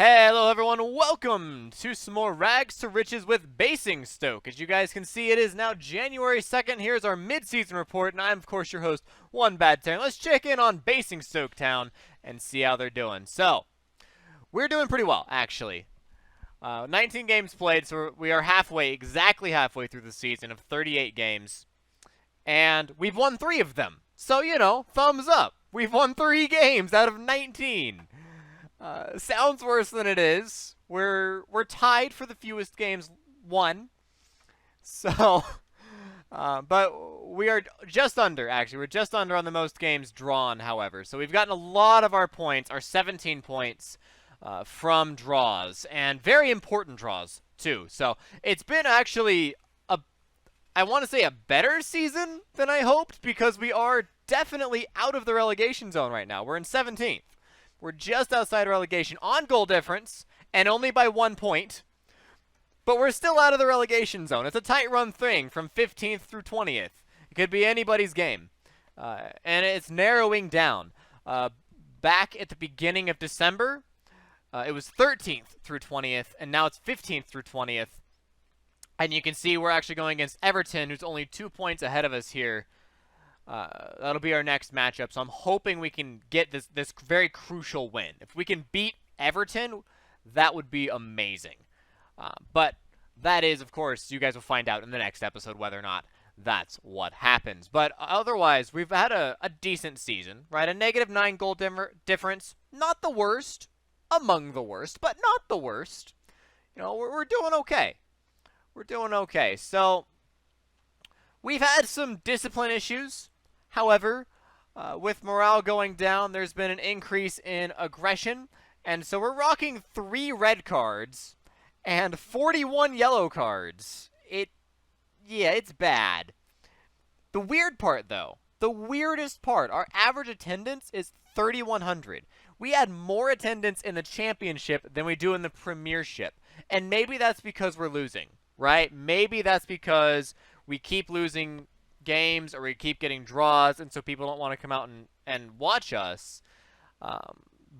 Hello everyone, welcome to some more Rags to Riches with Basingstoke. As you guys can see, it is now January 2nd. Here's our mid-season report, and I'm of course your host, One Bad Turn. Let's check in on Basingstoke Town and see how they're doing. So, we're doing pretty well, actually. 19 games played, so we are exactly halfway through the season of 38 games. And we've won 3 of them. So, thumbs up. We've won 3 games out of 19. Sounds worse than it is. We're tied for the fewest games won. So, but we are just under, actually. We're just under on the most games drawn, however. So we've gotten a lot of our points, our 17 points, from draws. And very important draws, too. So it's been actually, I want to say, a better season than I hoped, because we are definitely out of the relegation zone right now. We're in 17th. We're just outside relegation on goal difference, and only by 1 point. But we're still out of the relegation zone. It's a tight run thing from 15th through 20th. It could be anybody's game. And it's narrowing down. Back at the beginning of December, it was 13th through 20th, and now it's 15th through 20th. And you can see we're actually going against Everton, who's only 2 points ahead of us here. That'll be our next matchup, so I'm hoping we can get this very crucial win. If we can beat Everton, that would be amazing. But that is, of course, you guys will find out in the next episode whether or not that's what happens. But otherwise, we've had a decent season, right? A -9 goal difference. Not the worst. Among the worst, but not the worst. We're doing okay. We're doing okay. So, we've had some discipline issues. However, with morale going down, there's been an increase in aggression. And so we're rocking 3 red cards and 41 yellow cards. It's bad. The weird part, though, the weirdest part, our average attendance is 3,100. We had more attendance in the championship than we do in the premiership. And maybe that's because we're losing, right? Maybe that's because we keep losing games or we keep getting draws, and so people don't want to come out and watch us.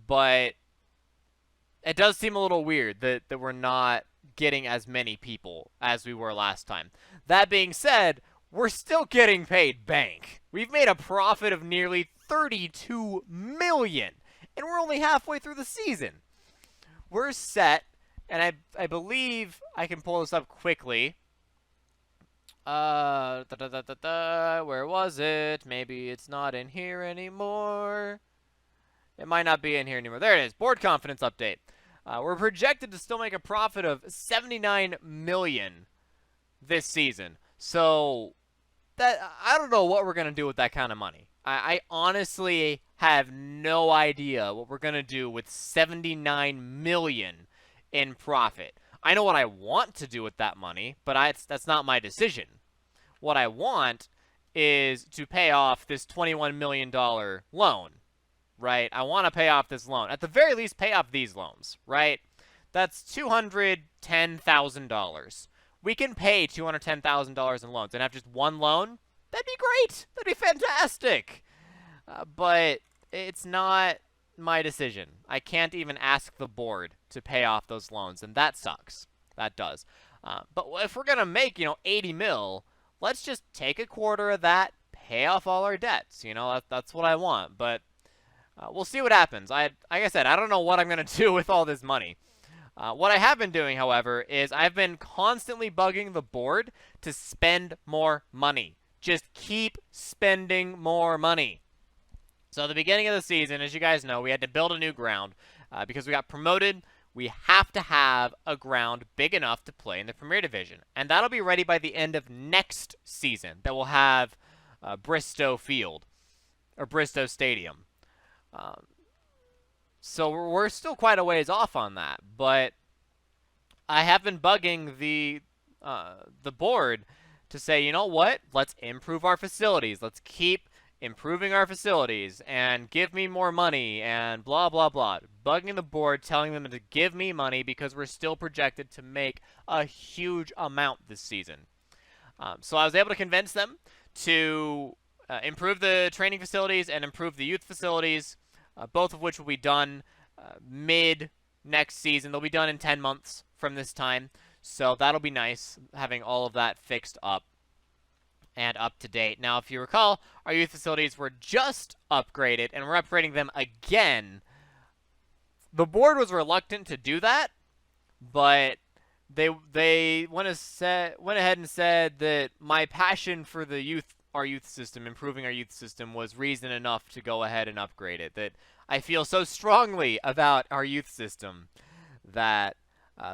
But it does seem a little weird that we're not getting as many people as we were last time. That being said, we're still getting paid bank. We've made a profit of nearly 32 million, and we're only halfway through the season. We're set, and I believe I can pull this up quickly. Where was it? Maybe it's not in here anymore. It might not be in here anymore. There it is. Board confidence update. We're projected to still make a profit of 79 million this season. So that I don't know what we're gonna do with that kind of money. I honestly have no idea what we're gonna do with 79 million in profit. I know what I want to do with that money, but that's not my decision. What I want is to pay off this $21 million loan, right? I want to pay off this loan. At the very least, pay off these loans, right? That's $210,000. We can pay $210,000 in loans and have just one loan. That'd be great. That'd be fantastic. But it's not my decision. I can't even ask the board to pay off those loans, and that sucks. That does. But if we're going to make, 80 mil, let's just take a quarter of that, pay off all our debts. That's what I want. But we'll see what happens. Like I said, I don't know what I'm going to do with all this money. What I have been doing, however, is I've been constantly bugging the board to spend more money. Just keep spending more money. So at the beginning of the season, as you guys know, we had to build a new ground. Because we got promoted, we have to have a ground big enough to play in the Premier Division. And that'll be ready by the end of next season. That will have Bristow Field, or Bristow Stadium. So we're still quite a ways off on that. But I have been bugging the board to say, you know what? Let's improve our facilities. Let's keep improving our facilities and give me more money and blah, blah, blah. Bugging the board, telling them to give me money because we're still projected to make a huge amount this season. So I was able to convince them to improve the training facilities and improve the youth facilities, both of which will be done next season. They'll be done in 10 months from this time. So that'll be nice, having all of that fixed up and up to date. Now, if you recall, our youth facilities were just upgraded, and we're upgrading them again. The board was reluctant to do that, but they went ahead and said that my passion for our youth system, improving our youth system, was reason enough to go ahead and upgrade it. That I feel so strongly about our youth system that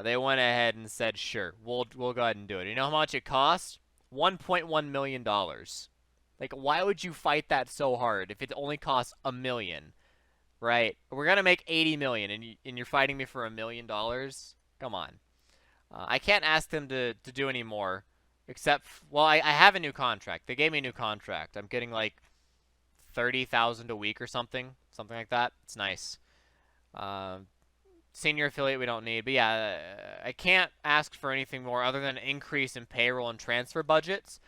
they went ahead and said, sure, we'll go ahead and do it. You know how much it costs? $1.1 million. Like, why would you fight that so hard if it only costs $1 million? Right? We're gonna make $80 million, and you're fighting me for $1 million? Come on. I can't ask them to do any more, except, well, I have a new contract. They gave me a new contract. I'm getting like $30,000 a week or something like that. It's nice. Senior affiliate we don't need, but yeah, I can't ask for anything more other than an increase in payroll and transfer budgets.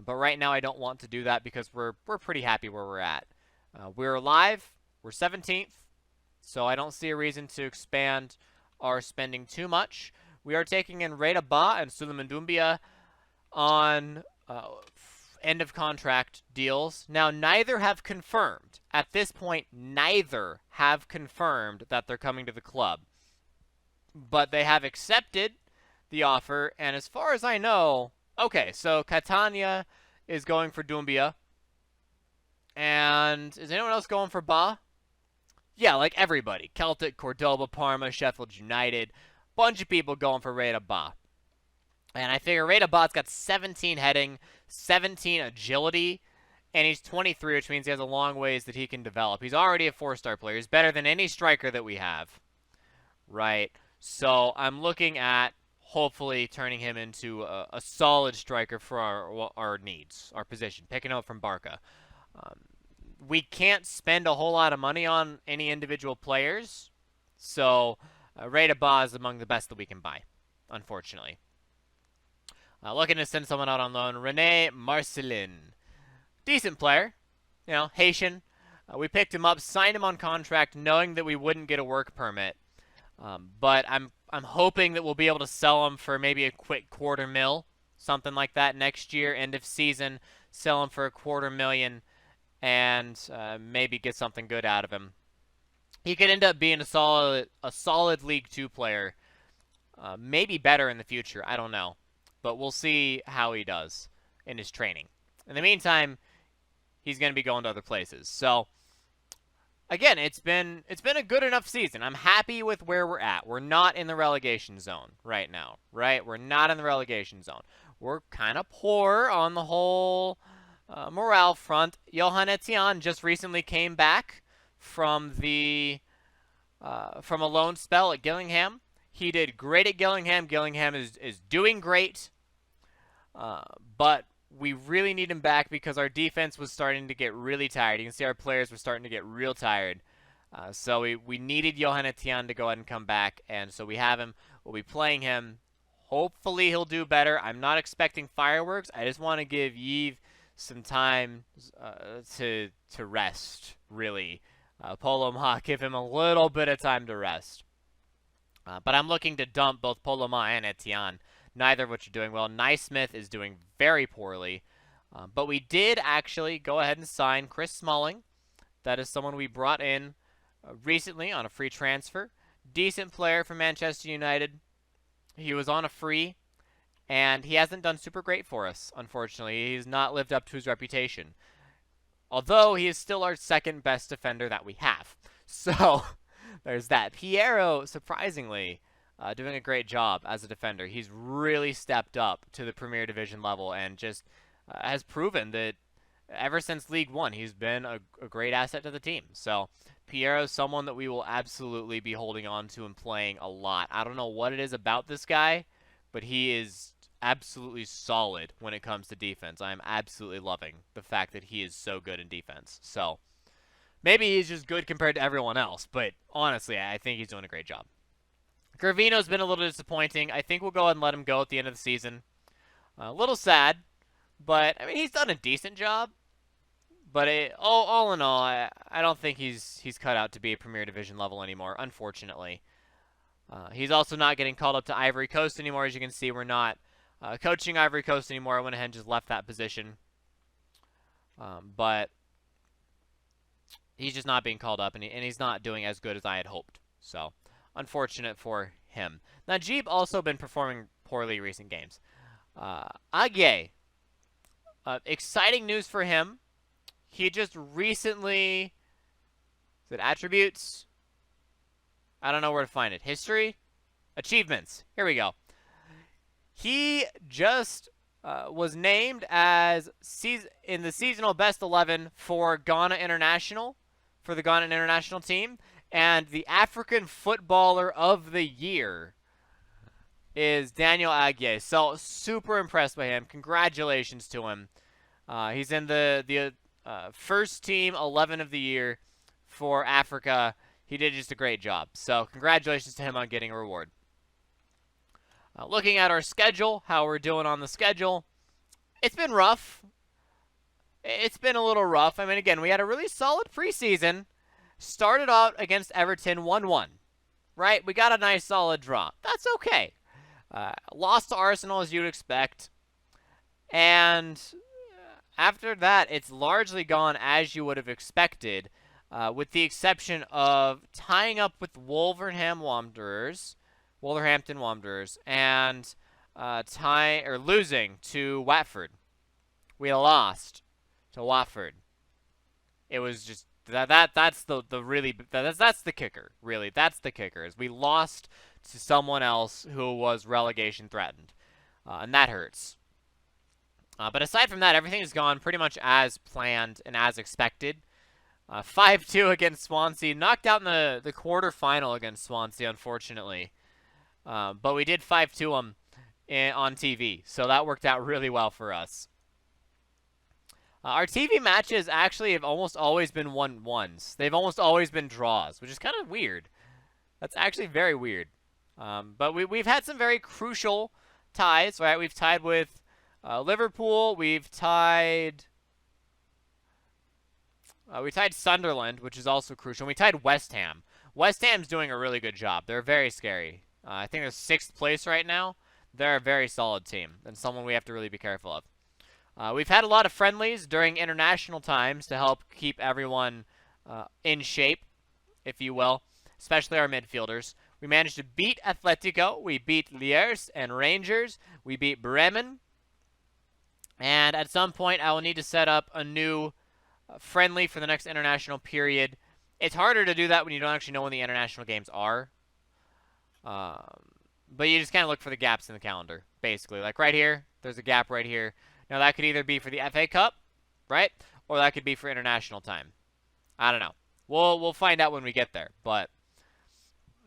But right now I don't want to do that because we're pretty happy where we're at. We're alive. We're 17th, so I don't see a reason to expand our spending too much. We are taking in Reda Ba and Suleiman Doumbia on end of contract deals. Now, neither have confirmed. At this point, neither have confirmed that they're coming to the club. But they have accepted the offer, and as far as I know, okay, so Catania is going for Doumbia. And is anyone else going for Ba? Yeah, like everybody. Celtic, Cordoba, Parma, Sheffield United. Bunch of people going for Reda Ba. And I figure Reda Ba's got 17 heading, 17 agility, and he's 23, which means he has a long ways that he can develop. He's already a 4-star player. He's better than any striker that we have. Right? So I'm looking at hopefully turning him into a solid striker for our needs, our position, picking up from Barca. We can't spend a whole lot of money on any individual players, so Reda Ba is among the best that we can buy, unfortunately. Looking to send someone out on loan, René Marcelin. Decent player, you know, Haitian. We picked him up, signed him on contract, knowing that we wouldn't get a work permit. But I'm hoping that we'll be able to sell him for maybe a quick $250,000, something like that next year, end of season. Sell him for a $250,000 and maybe get something good out of him. He could end up being a solid League 2 player, maybe better in the future. I don't know, but we'll see how he does in his training. In the meantime, he's going to be going to other places. So again, it's been a good enough season. I'm happy with where we're at. We're not in the relegation zone right now, right? We're not in the relegation zone. We're kind of poor on the whole morale front. Johan Etienne just recently came back from a loan spell at Gillingham. He did great at Gillingham. Gillingham is doing great, but we really need him back because our defense was starting to get really tired. You can see our players were starting to get real tired. So we needed Johan Etienne to go ahead and come back, and so we have him. We'll be playing him. Hopefully he'll do better. I'm not expecting fireworks. I just want to give Yves some time to rest, really. Polo Ma, give him a little bit of time to rest. But I'm looking to dump both Polo Ma and Etienne, neither of which are doing well. Naismith is doing very poorly. But we did actually go ahead and sign Chris Smalling. That is someone we brought in recently on a free transfer. Decent player from Manchester United. He was on a free, and he hasn't done super great for us, unfortunately. He's not lived up to his reputation. Although he is still our second best defender that we have. So there's that. Piero, surprisingly, doing a great job as a defender. He's really stepped up to the Premier Division level and just has proven that ever since League One, he's been a great asset to the team. So Piero's someone that we will absolutely be holding on to and playing a lot. I don't know what it is about this guy, but he is absolutely solid when it comes to defense. I'm absolutely loving the fact that he is so good in defense. So maybe he's just good compared to everyone else, but honestly, I think he's doing a great job. Gravino's been a little disappointing. I think we'll go ahead and let him go at the end of the season. A little sad, but I mean, he's done a decent job. But all in all, I don't think he's cut out to be a Premier Division level anymore, unfortunately. He's also not getting called up to Ivory Coast anymore. As you can see, we're not coaching Ivory Coast anymore. I went ahead and just left that position. But he's just not being called up, and he's not doing as good as I had hoped. So, unfortunate for him. Najib also been performing poorly recent games. Agye, exciting news for him. He just recently, is it attributes? I don't know where to find it. History? Achievements. Here we go. He just was named as in the seasonal best 11 for Ghana International, for the Ghana International team, and the African Footballer of the Year is Daniel Agye. So super impressed by him. Congratulations to him. He's in the first team 11 of the year for Africa. He did just a great job. So congratulations to him on getting a reward. Looking at our schedule, how we're doing on the schedule, it's been rough. It's been a little rough. I mean, again, we had a really solid preseason. Started out against Everton 1-1, right? We got a nice solid draw. That's okay. Lost to Arsenal as you'd expect. And after that, it's largely gone as you would have expected, with the exception of tying up with Wolverhampton Wanderers, and losing to Watford. We lost to Watford. It was just that's the kicker, really. That's the kicker, is we lost to someone else who was relegation threatened. And that hurts. But aside from that, everything has gone pretty much as planned and as expected. 5-2 against Swansea. Knocked out in the quarterfinal against Swansea, unfortunately. But we did 5-2 them on TV, so that worked out really well for us. Our TV matches actually have almost always been 1-1s. They've almost always been draws, which is kind of weird. That's actually very weird. But we've had some very crucial ties, right? We've tied with Liverpool. We've tied Sunderland, which is also crucial. And we tied West Ham. West Ham's doing a really good job. They're very scary. I think they're 6th place right now. They're a very solid team and someone we have to really be careful of. We've had a lot of friendlies during international times to help keep everyone in shape, if you will, especially our midfielders. We managed to beat Atletico. We beat Lierse and Rangers. We beat Bremen. And at some point, I will need to set up a new friendly for the next international period. It's harder to do that when you don't actually know when the international games are. But you just kind of look for the gaps in the calendar, basically. Like right here, there's a gap right here. Now, that could either be for the FA Cup, right? Or that could be for international time. I don't know. We'll find out when we get there. But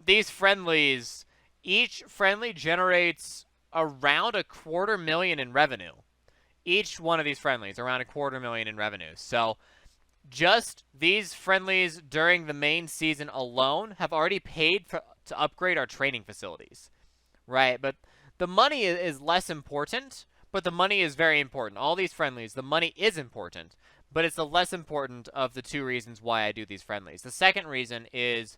these friendlies, each friendly generates around $250,000 in revenue. Each one of these friendlies, around $250,000 in revenue. So just these friendlies during the main season alone have already paid to upgrade our training facilities, right? But the money is less important, but the money is very important. All these friendlies, the money is important, but it's the less important of the two reasons why I do these friendlies. The second reason is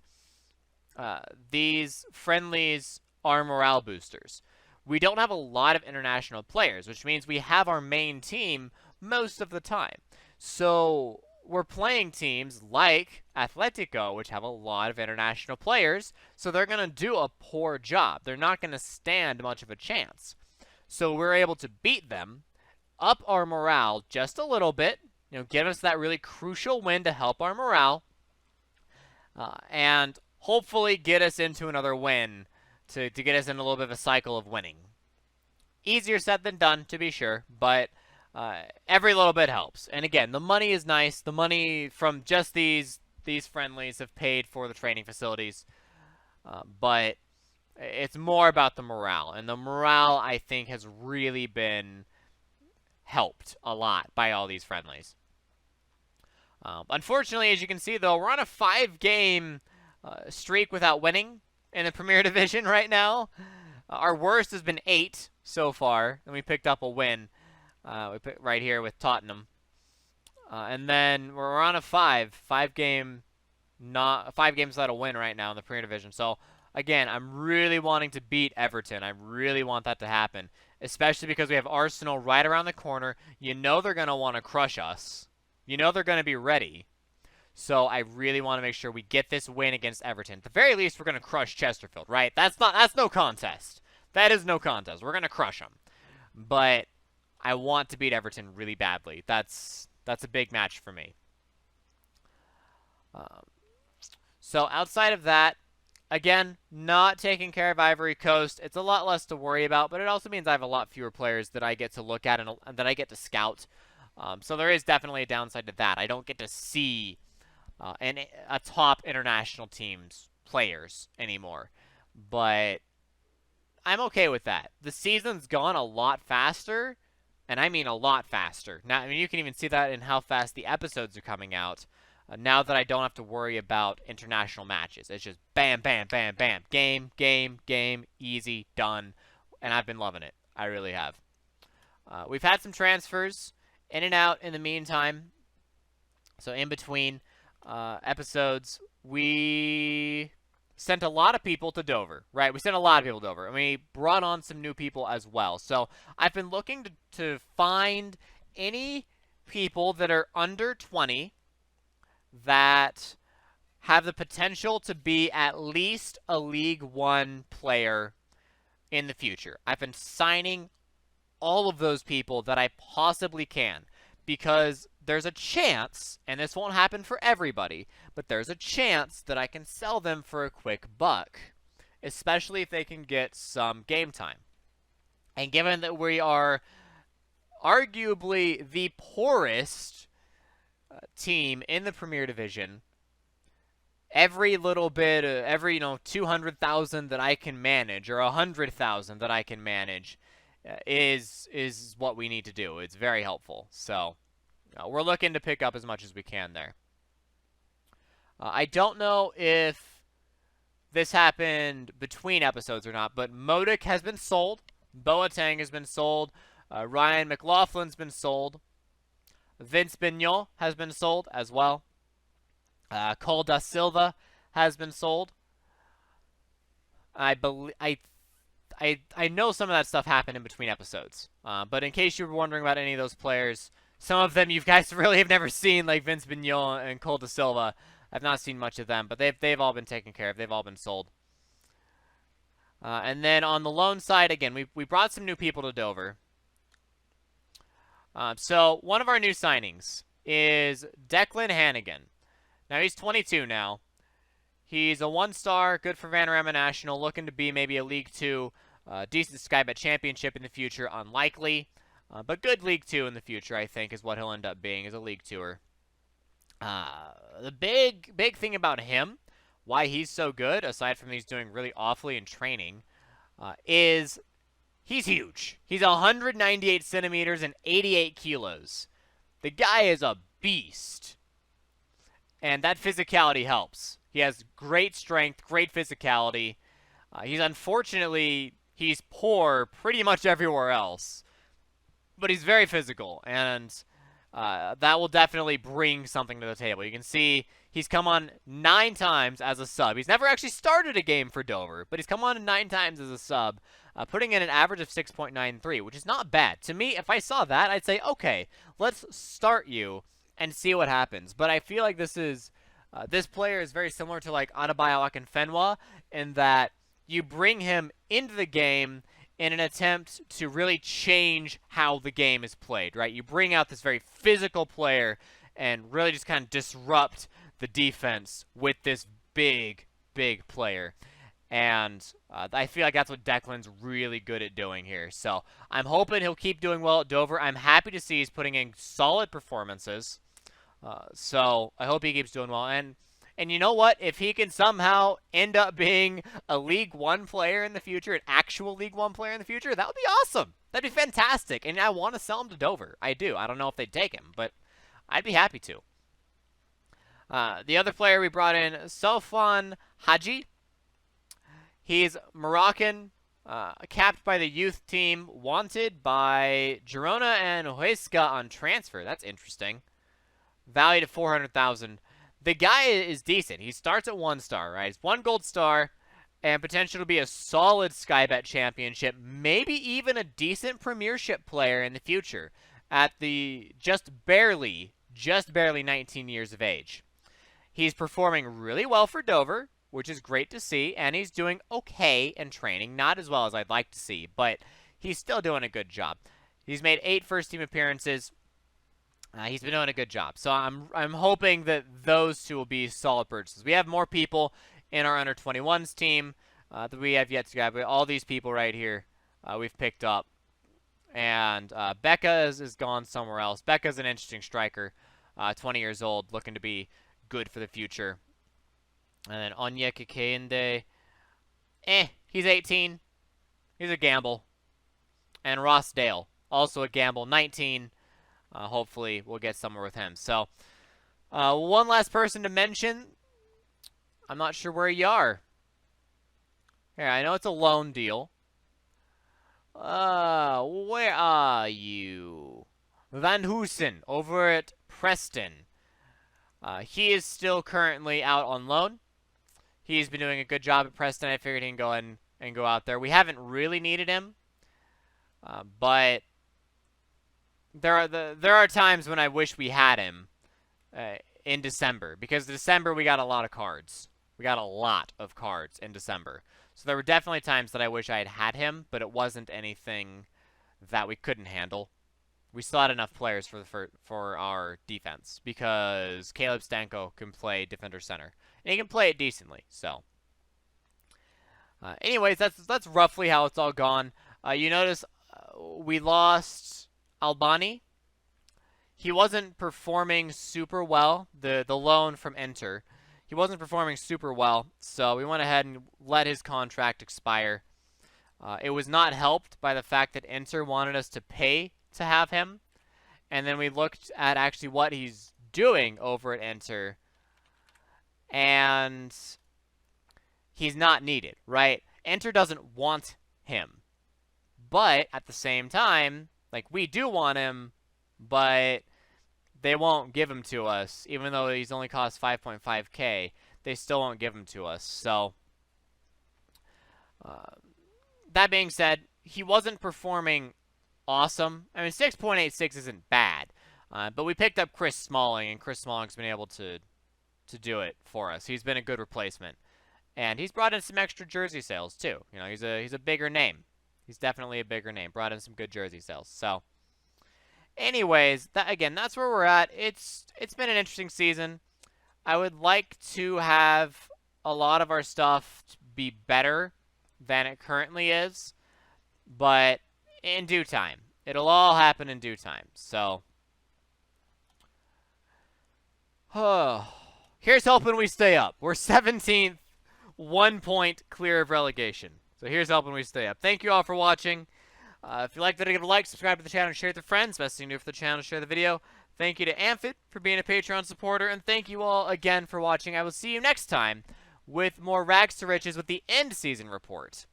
these friendlies are morale boosters. We don't have a lot of international players, which means we have our main team most of the time. So we're playing teams like Atletico, which have a lot of international players, so they're going to do a poor job. They're not going to stand much of a chance. So we're able to beat them, up our morale just a little bit, give us that really crucial win to help our morale, and hopefully get us into another win to get us in a little bit of a cycle of winning. Easier said than done, to be sure, but every little bit helps. And again, the money is nice. The money from just these friendlies have paid for the training facilities, but it's more about the morale. And the morale, I think, has really been helped a lot by all these friendlies. Unfortunately, as you can see, though, we're on a 5-game streak without winning in the Premier Division right now. Our worst has been 8 so far, and we picked up a win. We put right here with Tottenham, and then we're on a 5 games without a win right now in the Premier Division. So again, I'm really wanting to beat Everton. I really want that to happen, especially because we have Arsenal right around the corner. You know they're going to want to crush us. You know they're going to be ready. So I really want to make sure we get this win against Everton. At the very least, we're going to crush Chesterfield, right? That's no contest. That is no contest. We're going to crush them. But I want to beat Everton really badly. That's a big match for me. So outside of that, again, not taking care of Ivory Coast. It's a lot less to worry about, but it also means I have a lot fewer players that I get to look at and that I get to scout. So there is definitely a downside to that. I don't get to see a top international team's players anymore. But I'm okay with that. The season's gone a lot faster, and I mean a lot faster. Now, I mean, you can even see that in how fast the episodes are coming out. Now that I don't have to worry about international matches. It's just bam, bam, bam, bam. Game, game, game, easy, done. And I've been loving it. I really have. We've had some transfers in and out in the meantime. So in between episodes, we sent a lot of people to Dover, right? We sent a lot of people to Dover. And we brought on some new people as well. So I've been looking to find any people that are under 20 that have the potential to be at least a League One player in the future. I've been signing all of those people that I possibly can because there's a chance, and this won't happen for everybody, but there's a chance that I can sell them for a quick buck, especially if they can get some game time. And given that we are arguably the poorest team in the Premier Division, every little bit, every 200,000 that I can manage or 100,000 that I can manage is what we need to do. It's very helpful. So we're looking to pick up as much as we can there. I don't know if this happened between episodes or not, but Modik has been sold. Boateng has been sold. Ryan McLaughlin's been sold. Vince Bignol has been sold as well. Cole da Silva has been sold. I know some of that stuff happened in between episodes. But in case you were wondering about any of those players, some of them you guys really have never seen, like Vince Bignol and Cole da Silva. I've not seen much of them, but they've all been taken care of. They've all been sold. And then on the loan side, again, we brought some new people to Dover. So one of our new signings is Declan Hannigan. Now he's 22 now. He's a 1-star, good for Vanarama National, looking to be maybe a League 2, decent Sky Bet Championship in the future, unlikely. But good League 2 in the future, I think, is what he'll end up being, as a League 2er. The big thing about him, why he's so good, aside from he's doing really awfully in training, is he's huge. He's 198 centimeters and 88 kilos. The guy is a beast. And that physicality helps. He has great strength, great physicality. He's poor pretty much everywhere else. But he's very physical, and that will definitely bring something to the table. You can see he's come on 9 times as a sub. He's never actually started a game for Dover, but he's come on 9 times as a sub, putting in an average of 6.93, which is not bad. To me, if I saw that, I'd say, okay, let's start you and see what happens. But I feel like this player is very similar to like Adebayo Akinfenwa in that you bring him into the game in an attempt to really change how the game is played, right? You bring out this very physical player and really just kind of disrupt the defense with this big player. And I feel like that's what Declan's really good at doing here. So I'm hoping he'll keep doing well at Dover. I'm happy to see he's putting in solid performances. So I hope he keeps doing well. And you know what? If he can somehow end up being a League One player in the future, an actual League One player in the future, that would be awesome. That'd be fantastic. And I want to sell him to Dover. I do. I don't know if they'd take him, but I'd be happy to. The other player we brought in, Sofan Haji. He's Moroccan, capped by the youth team, wanted by Girona and Huesca on transfer. That's interesting. Valued at 400,000. The guy is decent. He starts at 1 star, right? He's 1 gold star, and potential to be a solid Sky Bet championship, maybe even a decent premiership player in the future at the just barely 19 years of age. He's performing really well for Dover, which is great to see, and he's doing okay in training. Not as well as I'd like to see, but he's still doing a good job. He's made 8 first-team appearances. He's been doing a good job. So I'm hoping that those two will be solid purchases. We have more people in our under-21s team that we have yet to grab. All these people right here we've picked up. And Becca is gone somewhere else. Becca's an interesting striker, 20 years old, looking to be good for the future. And then Onya Kikende, he's 18. He's a gamble. And Ross Dale, also a gamble, 19. Hopefully we'll get somewhere with him. So one last person to mention. I'm not sure where you are. Here, I know it's a loan deal. Where are you? Van Hoosen over at Preston. He is still currently out on loan. He's been doing a good job at Preston. I figured he can go in and go out there. We haven't really needed him, but there are times when I wish we had him in December, because in December we got a lot of cards. We got a lot of cards in December. So there were definitely times that I wish I had him, but it wasn't anything that we couldn't handle. We still had enough players for our defense, because Caleb Stanko can play defender center, and he can play it decently. So, anyways, that's roughly how it's all gone. You notice we lost Albani. He wasn't performing super well. The loan from Inter, he wasn't performing super well, so we went ahead and let his contract expire. It was not helped by the fact that Inter wanted us to pay to have him, and then we looked at actually what he's doing over at Inter, and he's not needed, right? Inter doesn't want him, but at the same time, like, we do want him, but they won't give him to us. Even though he's only cost 5.5K, they still won't give him to us. So that being said, he wasn't performing awesome. I mean, 6.86 isn't bad, but we picked up Chris Smalling, and Chris Smalling's been able to do it for us. He's been a good replacement, and he's brought in some extra jersey sales too. You know, he's a bigger name. He's definitely a bigger name. Brought in some good jersey sales. So, anyways, that's where we're at. It's been an interesting season. I would like to have a lot of our stuff be better than it currently is, but in due time. It'll all happen in due time. So, here's hoping we stay up. We're 17th, 1 point clear of relegation. So here's hoping we stay up. Thank you all for watching. If you liked the video, give a like, subscribe to the channel, and share it with your friends. Best thing to do for the channel is share the video. Thank you to Amphit for being a Patreon supporter, and thank you all again for watching. I will see you next time with more Rags to Riches with the end season report.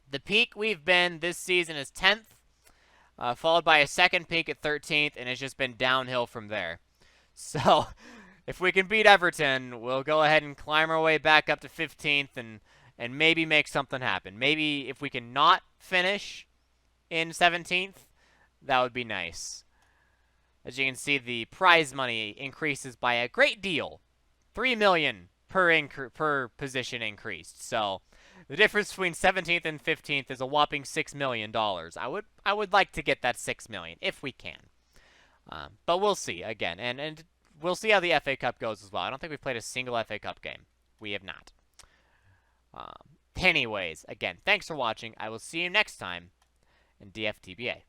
The peak we've been this season is 10th, followed by a second peak at 13th, and it's just been downhill from there. So, if we can beat Everton, we'll go ahead and climb our way back up to 15th and maybe make something happen. Maybe if we can not finish in 17th, that would be nice. As you can see, the prize money increases by a great deal. 3 million per position increased. So, the difference between 17th and 15th is a whopping $6 million. I would like to get that $6 million if we can. But we'll see again, and we'll see how the FA Cup goes as well. I don't think we've played a single FA Cup game. We have not. Anyways, again, thanks for watching. I will see you next time in DFTBA.